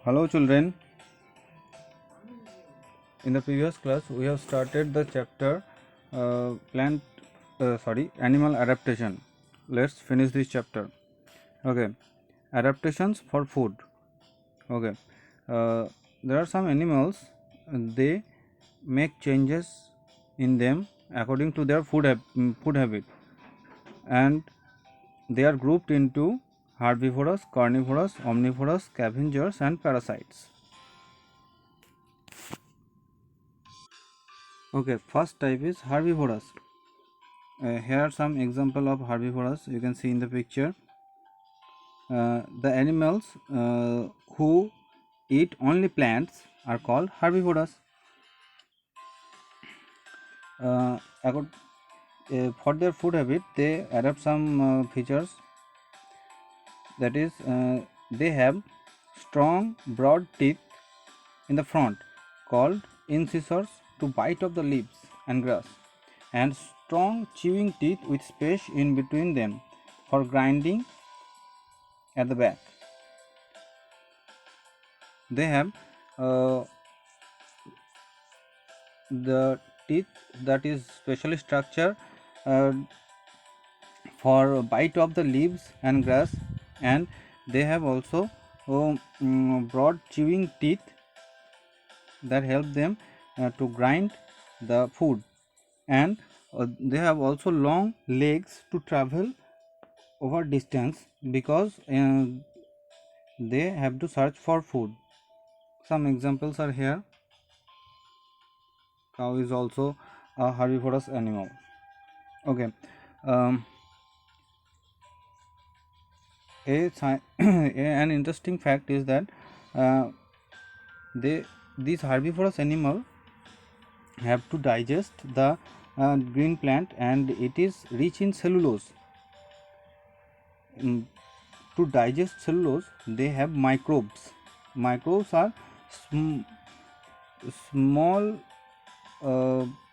Hello children, in the previous class we have started the chapter animal adaptation. Let's finish this chapter. Okay, adaptations for food. Okay, there are some animals, they make changes in them according to their food habit, and they are grouped into herbivorous, carnivorous, omnivorous, scavengers and parasites. Okay, first type is herbivorous. Here are some example of herbivorous you can see in the picture. The animals who eat only plants are called herbivorous. Uh, for their food habit, they adapt some features, that is, they have strong broad teeth in the front called incisors to bite off the leaves and grass, and strong chewing teeth with space in between them for grinding at the back. They have uh, the teeth that is specially structured uh, for bite of the leaves and grass, and they have also broad chewing teeth that help them to grind the food, and they have also long legs to travel over distance because they have to search for food. Some examples are here. Cow is also a herbivorous animal. Okay. um, an interesting fact is that uh, they these herbivorous animal have to digest the green plant, and it is rich in cellulose. Mm, to digest cellulose, they have microbes. Microbes are small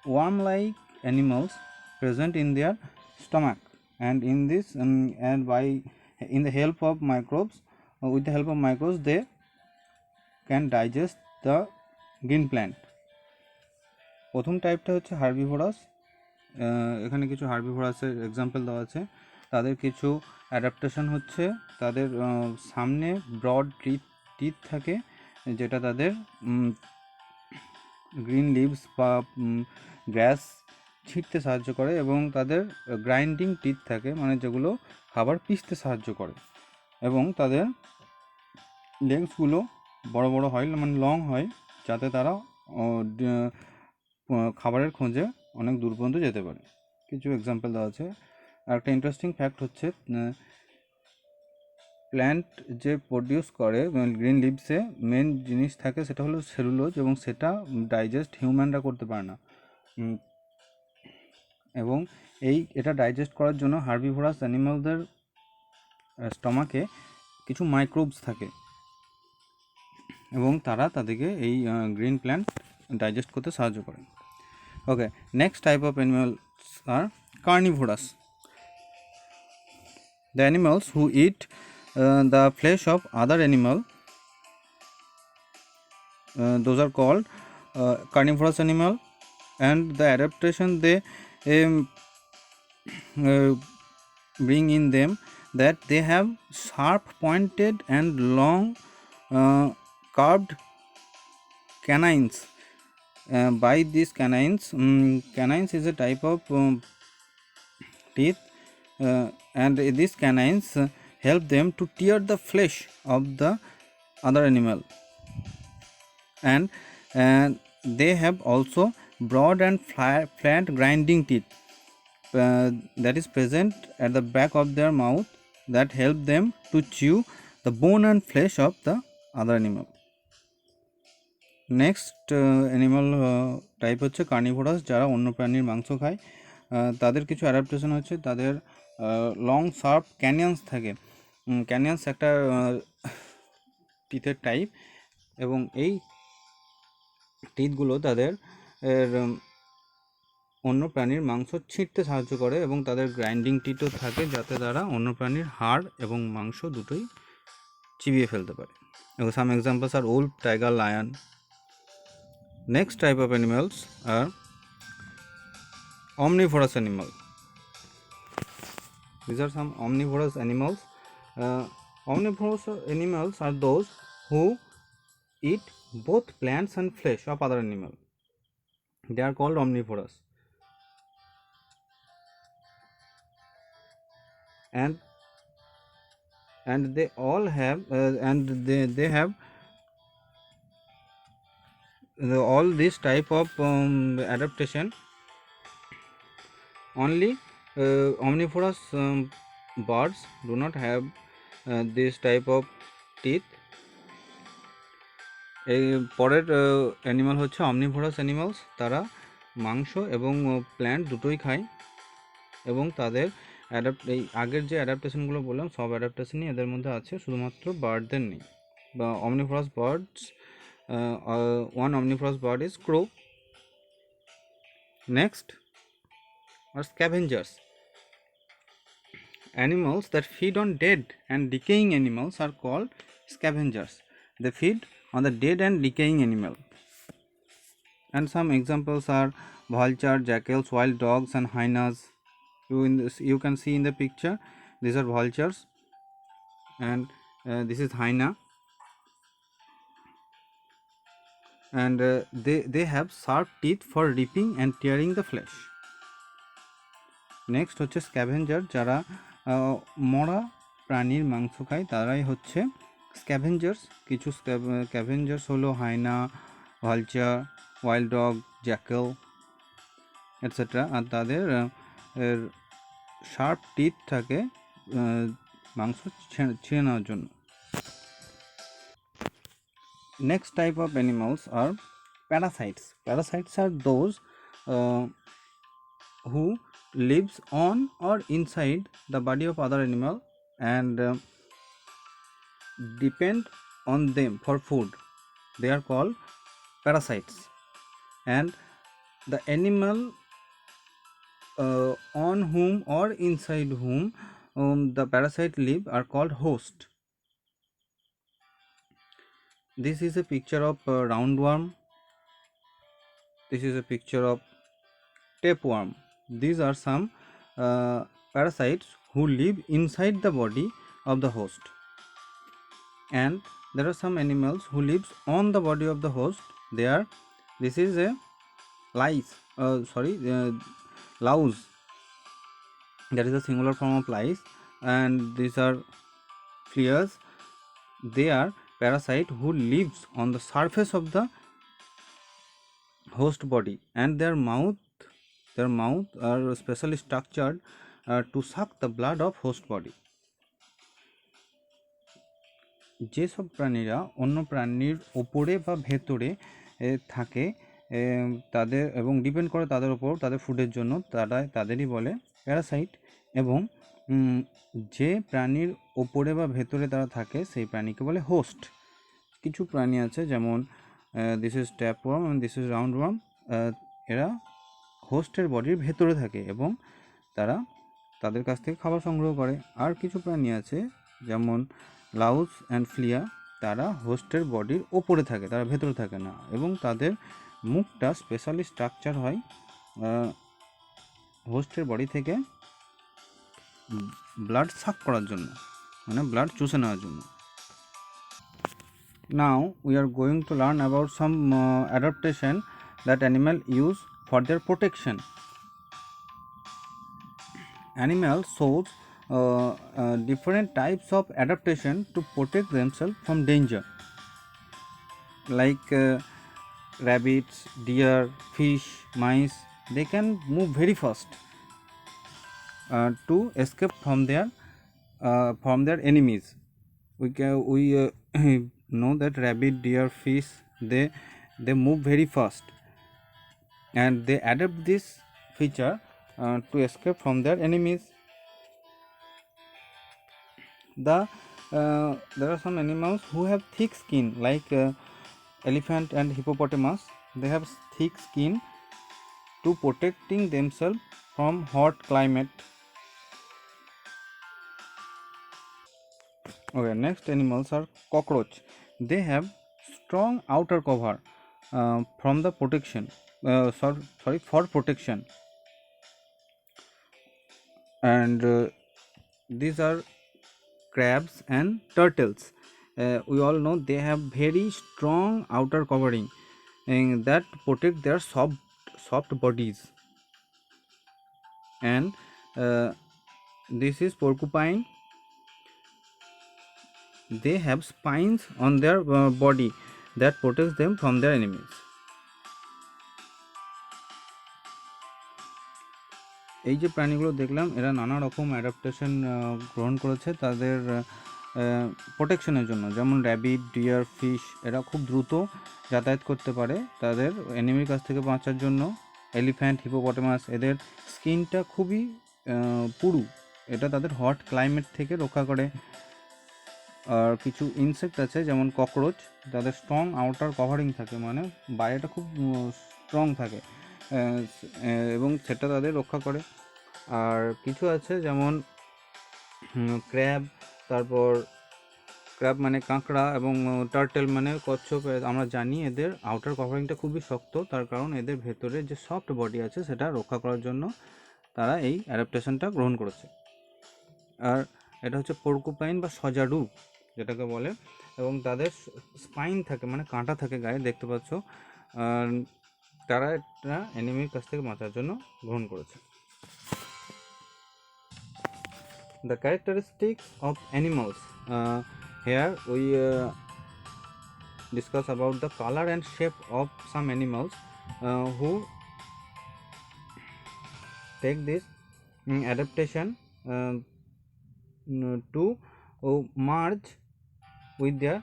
worm-like animals present in their stomach, and in this and by in the help of microbes with the help of microbes they can digest the green plant. প্রথম টাইপটা হচ্ছে herbivorous. এখানে কিছু হার্বিভোরাসের example দেওয়া আছে। তাদের কিছু adaptation হচ্ছে, তাদের সামনে ব্রড টিথ থাকে যেটা তাদের গ্রিন লিভস বা গ্রাস ছিঁড়তে সাহায্য করে, এবং তাদের গ্রাইন্ডিং টিথ থাকে, মানে যেগুলো খাবার পিষতে সাহায্য করে, এবং তাদের লেগসগুলো বড় বড় হয়, মানে লং হয়, যাতে তারা খাবারের খোঁজে অনেক দূর পর্যন্ত যেতে পারে। কিছু এক্সাম্পল দেওয়া আছে। আর একটা ইন্টারেস্টিং ফ্যাক্ট হচ্ছে, প্ল্যান্ট যে প্রডিউস করে গ্রিন লিভসে মেন জিনিস থাকে সেটা হলো সেলুলোজ, এবং সেটা ডাইজেস্ট হিউম্যানরা করতে পারে না, এবং এটা ডাইজেস্ট করার জন্য হার্বিভোরাস অ্যানিমালদের স্টমাকে কিছু মাইক্রোবস থাকে, এবং তারা তাদেরকে এই গ্রিন প্ল্যান্ট ডাইজেস্ট করতে সাহায্য করে। Okay, next type of animals are carnivorous. The animals who eat the flesh of other animal, those are called carnivorous animal, and the adaptation they bring in them, that they have sharp pointed and long curved canines. By these canines is a type of teeth, and these canines help them to tear the flesh of the other animal, and they have also broad and flat grinding teeth that is present at the back of their mouth, that help them to chew the bone and flesh of the other animal. Next animal type হচ্ছে carnivorous, যারা অন্য প্রাণীর মাংস খায়। তাদের কিছু adaptation হচ্ছে, তাদের লং শার্প ক্যানিয়ান্স থাকে। ক্যানিয়ান্স একটা টিথের টাইপ, এবং এই টিথগুলো তাদের অন্য প্রাণীর মাংস ছিঁড়তে সাহায্য করে, এবং তাদের গ্রাইন্ডিং টিথও থাকে, যাতে তারা অন্য প্রাণীর হাড় এবং মাংস দুটোই চিবিয়ে ফেলতে পারে। Some examples are wolf, tiger, lion. Next type of animals are omnivorous animal. These are some omnivorous animals. Omnivorous animals are those who eat both plants and flesh of other animal. They are called omnivorous. And they all have they have all this type of adaptation. Only omnivorous birds do not have this type of teeth. এই পরের animal হচ্ছে omnivorous animals. তারা মাংস এবং plant দুটোই খায় এবং তাদের এই আগের যে অ্যাডাপ্টেশনগুলো বললাম সব অ্যাডাপ্টেশনই এদের মধ্যে আছে, শুধুমাত্র বার্ডদের নেই বা omnivorous birds. One omnivorous bird is crow. Next are scavengers. Animals that feed on dead and decaying animals are called scavengers. They feed on the dead and decaying animal. And some examples are vulture, jackals, wild dogs, and hyenas. You can see in the picture, these are vultures and this is hyena, and they have sharp teeth for ripping and tearing the flesh. Next হচ্ছে scavenger, যারা মরা প্রাণীর মাংস খায় তারাই হচ্ছে স্ক্যাভেঞ্জার্স। কিছু scavengers হলো হায়না, vulture, wild dog, jackal etcetera. আর তাদের শার্প টিথ থাকে মাংস ছিঁড়ে নেওয়ার জন্য। Next type of animals are parasites. Parasites are those who lives on or inside the body of other animal and depend on them for food. They are called parasites. And the animal on whom or inside whom the parasite live are called host. This is a picture of roundworm. This is a picture of tapeworm. These are some parasites who live inside the body of the host. And there are some animals who lives on the body of the host. This is a louse. That is a singular form of lice. And these are fleas. They are parasite who lives on the surface of the host body, and their mouth are specially structured to suck the blood of host body. যেসব প্রাণীরা অন্য প্রাণীর ওপরে বা ভেতরে থাকে তাদের এবং ডিপেন্ড করে তাদের ওপর তাদের ফুডের জন্য, তাদেরই বলে প্যারাসাইট। এবং যে প্রাণীর ওপরে বা ভেতরে তারা থাকে সেই প্রাণীকে বলে হোস্ট। কিছু প্রাণী আছে যেমন দিস ইজ ট্যাপওয়ার্ম এবং দিস ইজ রাউন্ডওয়ার্ম। এরা হোস্টের বডির ভেতরে থাকে এবং তারা তাদের কাছ থেকে খাবার সংগ্রহ করে। আর কিছু প্রাণী আছে যেমন লাউস অ্যান্ড ফ্লিয়া, তারা হোস্টের বডির ওপরে থাকে, তারা ভেতরে থাকে না এবং তাদের মুখটা স্পেশালি স্ট্রাকচার হয় হোস্টের বডি থেকে ব্লাড সাক করার জন্য, মানে ব্লাড চুষে নেওয়ার জন্য। Now we are going to learn about some adaptation that animal use for their protection. Animals shows different types of adaptation to protect themselves from danger, like rabbits, deer, fish, mice. They can move very fast to escape from their enemies. We know that rabbit, deer, fish, they move very fast and they adapt this feature to escape from their enemies. There are some animals who have thick skin, like elephant and hippopotamus. They have thick skin to protecting themselves from hot climate. Okay, next animals are cockroach. they have strong outer cover from the protection for protection, and these are crabs and turtles. We all know they have very strong outer covering that protect their soft bodies. And this is porcupine. They have spines on their body that protects them from their enemies. এই যে প্রাণীগুলো দেখলাম এরা নানা রকম adaptation গ্রহণ করেছে তাদের প্রোটেকশনের জন্য। যেমন র্যাবিট, ডিয়ার, ফিশ এরা খুব দ্রুত যাতায়াত করতে পারে তাদের এনিমির কাছ থেকে বাঁচার জন্য। এলিফ্যান্ট, হিপোপটেমাস এদের স্কিনটা খুবই পুরু, এটা তাদের হট ক্লাইমেট থেকে রক্ষা করে। আর কিছু ইনসেক্ট আছে যেমন ককরোচ, তাদের স্ট্রং আউটার কভারিং থাকে, মানে বাইরেটা খুব স্ট্রং থাকে এবং সেটা তাদের রক্ষা করে। আর কিছু আছে যেমন ক্র্যাব, তারপর ক্র্যাব মানে কাঁকড়া, এবং টার্টেল মানে কচ্ছপ। আমরা জানি এদের আউটার কভারিংটা খুবই শক্ত, তার কারণ এদের ভেতরে যে সফট বডি আছে সেটা রক্ষা করার জন্য তারা এই অ্যাডাপ্টেশনটা গ্রহণ করেছে। আর এটা হচ্ছে পোর্কুপাইন বা সজারু যেটাকে বলে, এবং তাদের স্পাইন থাকে মানে কাঁটা থাকে গায়ে, দেখতে পাচ্ছ। তারা এটা এনিমির কাছ থেকে বাঁচার জন্য গ্রহণ করেছে। The characteristics of animals. Here we discuss about the color and shape of some animals who take this adaptation to merge with their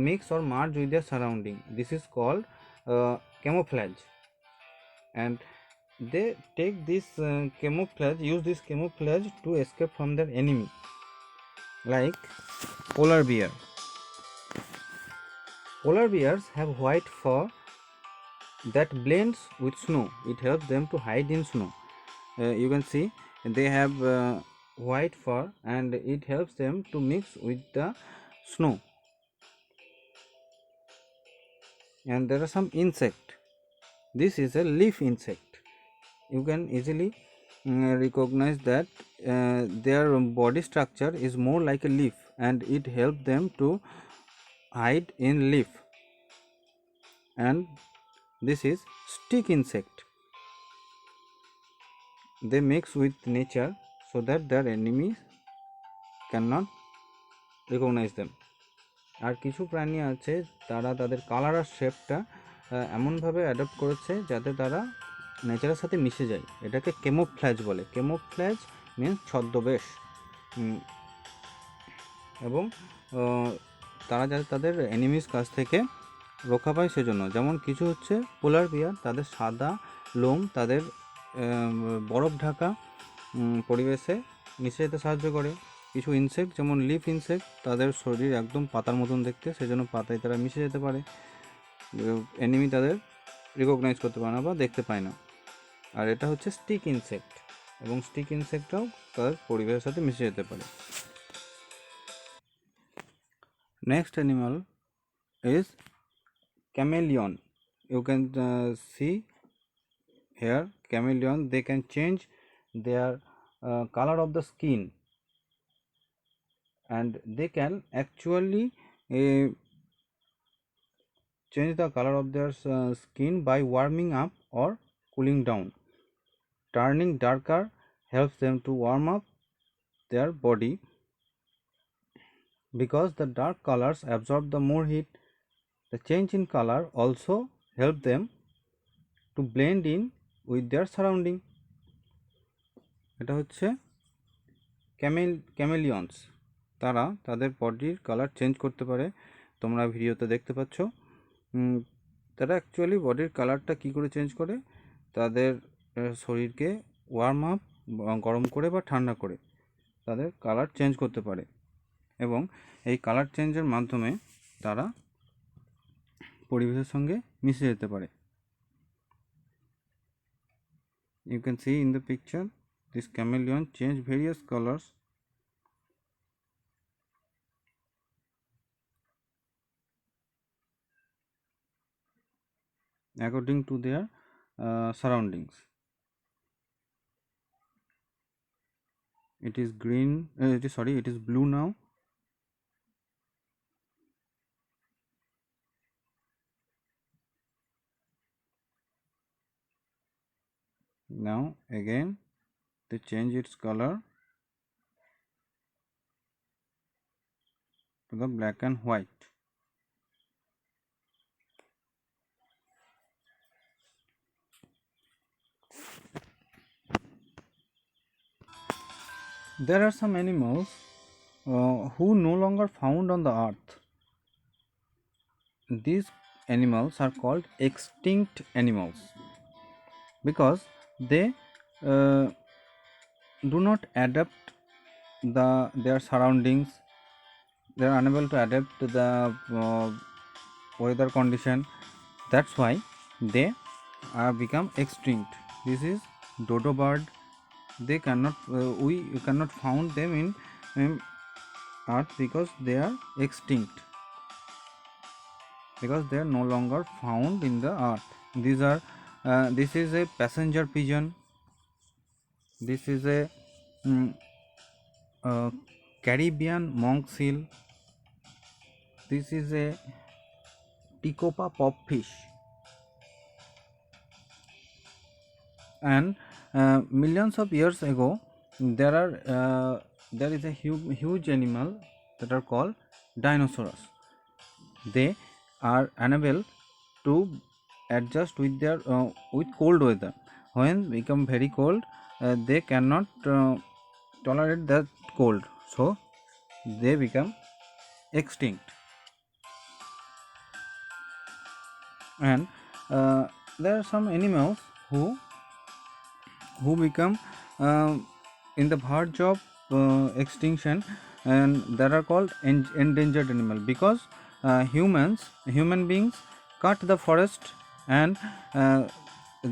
mix or merge with their surrounding. This is called camouflage, and they take this use this camouflage to escape from their enemy, like polar bear. Polar bears have white fur that blends with snow. It helps them to hide in snow. You can see they have white fur and it helps them to mix with the snow. And there are some insect. This is a leaf insect. You can easily recognize that their body structure is more like a leaf, and it helps them to hide in leaf. And this is stick insect. They mix with nature so that their enemies cannot recognize them. আর কিছু প্রাণী আছে তারা তাদের colour আর শেপটা এমনভাবে adopt করেছে যাতে তারা নেচারের সাথে মিশে যায়। এটাকে কেমোফ্ল্যাজ বলে। কেমোফ্ল্যাজ মিন্স ছদ্মবেশ। এবং তারা যাতে তাদের এনিমিস কাছ থেকে রক্ষা পায় সেজন্য। যেমন কিছু হচ্ছে পোলার বিয়ার, তাদের সাদা লোম তাদের বরফ ঢাকা পরিবেশে মিশে যেতে সাহায্য করে। কিছু ইনসেক্ট যেমন লিফ ইনসেক্ট, তাদের শরীর একদম পাতার মতন দেখতে, সেজন্য পাতায় তারা মিশে যেতে পারে, এনিমি তাদের রিকগনাইজ করতে পারে না বা দেখতে পায় না। আর এটা হচ্ছে স্টিক ইনসেক্ট, এবং স্টিক ইনসেক্টটাও তাদের পরিবেশের সাথে মিশে যেতে পারে। Next animal is chameleon. You can see here chameleon, they can change their color of the skin, and they can actually change the color of their skin by warming up or cooling down. Turning darker helps them to warm up their body, because the dark colors absorb the more heat. The change in color also help them to blend in with their surrounding. এটা হচ্ছে ক্যামেলিয়ন্স, তারা তাদের বডির colour change করতে পারে। তোমরা ভিডিওতে দেখতে পাচ্ছ তারা অ্যাকচুয়ালি বডির কালারটা কী করে চেঞ্জ করে, তাদের শরীরকে ওয়ার্ম আপ গরম করে বা ঠান্ডা করে তাদের কালার চেঞ্জ করতে পারে, এবং এই কালার চেঞ্জের মাধ্যমে তারা পরিবেশের সঙ্গে মিশে যেতে পারে। You can see in the picture this chameleon change various colors. according to their surroundings. It is green, it is blue now. Now again they change its color to the black and white. There are some animals who no longer found on the earth. These animals are called extinct animals because they do not adapt their surroundings. They are unable to adapt to the weather condition. That's why they are become extinct. This is dodo bird. They cannot we cannot found them in earth because they are extinct, because they are no longer found in the earth. These are this is a passenger pigeon. This is a Caribbean monk seal. This is a Ticopa popfish. And millions of years ago, there is a huge animal that are called dinosaurs. They are unable to adjust with their with cold weather. When become very cold, they cannot tolerate that cold, so they become extinct. And there are some animals who become in the verge of extinction, and that are called endangered animal because human beings cut the forest, and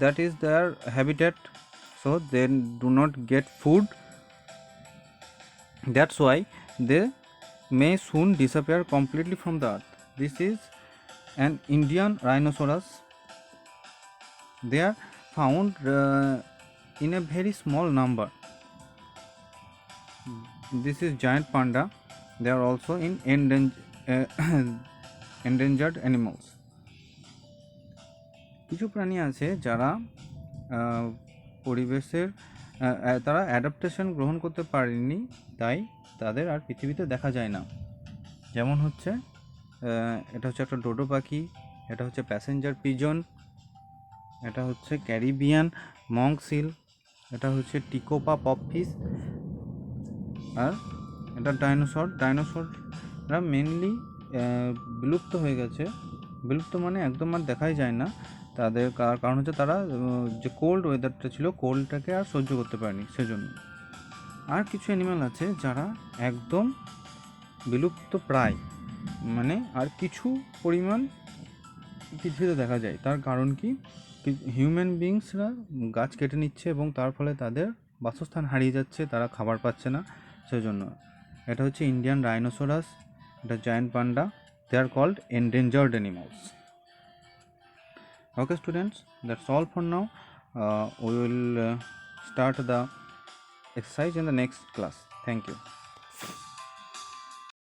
that is their habitat, so they do not get food. That's why they may soon disappear completely from the earth. This is an Indian rhinoceros. They are found in a very small number. This is giant panda. They are also in endangered animals. কিছু প্রাণী আছে যারা পরিবেশের তারা adaptation গ্রহণ করতে পারেনি, তাই তাদের আর পৃথিবীতে দেখা যায় না। যেমন হচ্ছে এটা হচ্ছে একটা ডোডো পাখি, এটা হচ্ছে প্যাসেঞ্জার পিজন, এটা হচ্ছে ক্যারিবিয়ান মঙ্ক সিল, এটা হচ্ছে টিকোপা পপফিশ, আর এটা ডাইনোসররা মেনলি বিলুপ্ত হয়ে গেছে। বিলুপ্ত মানে একদম আর দেখাই যায় না। তাদের কারণ হচ্ছে তারা যে কোল্ড ওয়েদারটা ছিল, কোল্ডটাকে আর সহ্য করতে পারেনি, সেজন্য। আর কিছু অ্যানিমাল আছে যারা একদম বিলুপ্ত প্রায়, মানে আর কিছু পরিমাণ পৃথিবীতে দেখা যায়। তার কারণ কি, হিউম্যান বিংসরা গাছ কেটে নিচ্ছে এবং তার ফলে তাদের বাসস্থান হারিয়ে যাচ্ছে, তারা খাবার পাচ্ছে না, সেজন্য। এটা হচ্ছে ইন্ডিয়ান রাইনোসরাস, এটা giant panda. They are called endangered animals. Okay students, that's all for now. We will start the exercise in the next class. Thank you.